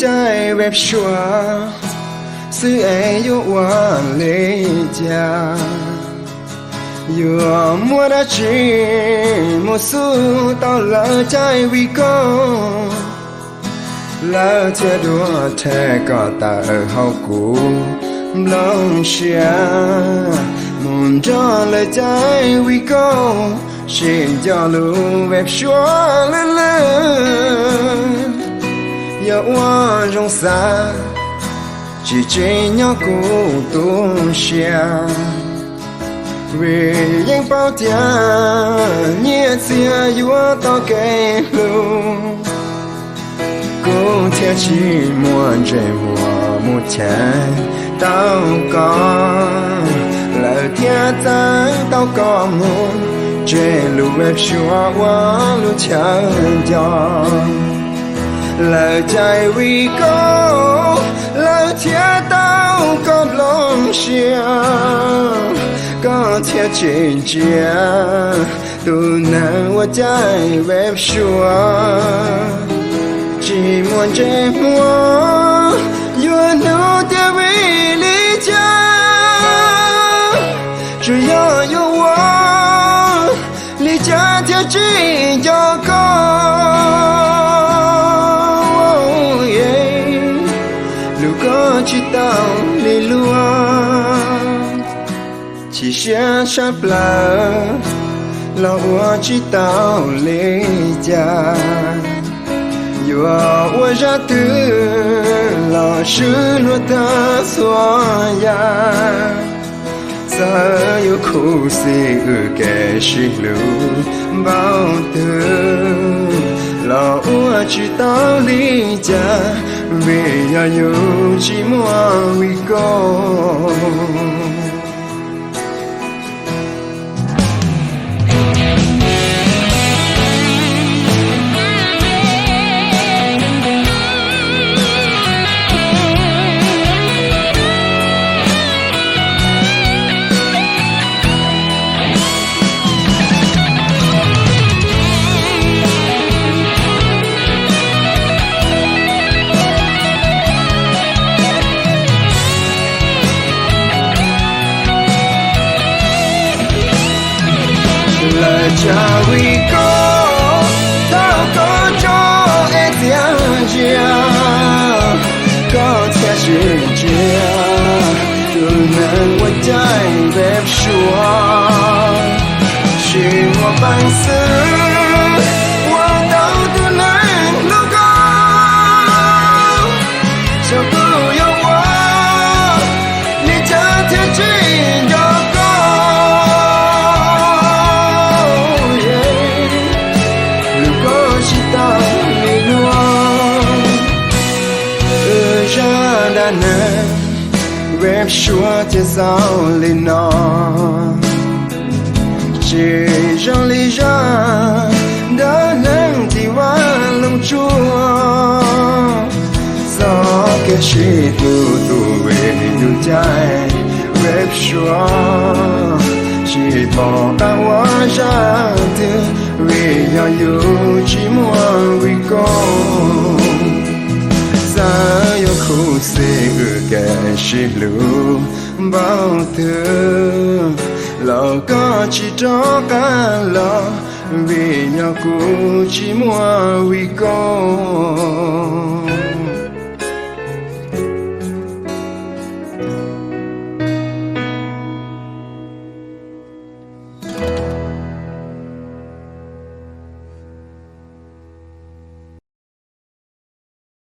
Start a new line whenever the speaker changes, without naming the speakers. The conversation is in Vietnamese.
trái web suav sự ấy yêu hoa lê cha yêu mua đã chỉ một số tao lỡ trái vì có lỡ chia đua thế có ta ở hậu cũ lòng xia muốn cho lời trái vì có xin cho lu web suav lên lên yêu hoa trong xa chỉ chơi nhau cố tu xia vì những bao tia nhẹ xia yêu tao kể luôn cố theo chỉ muốn chơi mùa một chén tao có lời thiên tăng tao có muốn chơi lu web suav qua lu chẳng cho lời trái vì có lời thiên tao có lòng xia có thiên trên chia tu nàng hoa trái web suav chỉ muốn chơi mua yêu nó theo vì lý cha chỉ yêu hoa lý cha theo chỉ cho con lúc có chỉ tao lý luôn chỉ sẽ sắp là hoa chỉ tao lý cha yêu hoa ra từ là sự luôn ta xóa ya giờ yêu khu si kẻ sĩ lưu bao từ là hoa chỉ tao lý cha vì yêu chỉ muốn vì con cha vì có tao có cho em tiếng chia có thể chuyện chia từ nàng qua trái web suav chỉ một bằng sự qua đâu từ nàng lúc có cho cô yêu quá đi cha theo chuyện cho web suav chia sao lên nó chỉ trong lý do đã nâng thì qua lòng chua do cái chỉ tu về yêu trái web suav chỉ bỏ ta hóa ra từ vì yêu chỉ muốn vì con yêu khu si kẻ sĩ lưu bao thương lòng có chỉ cho cả lòng vì nhau cũng chỉ muốn vì con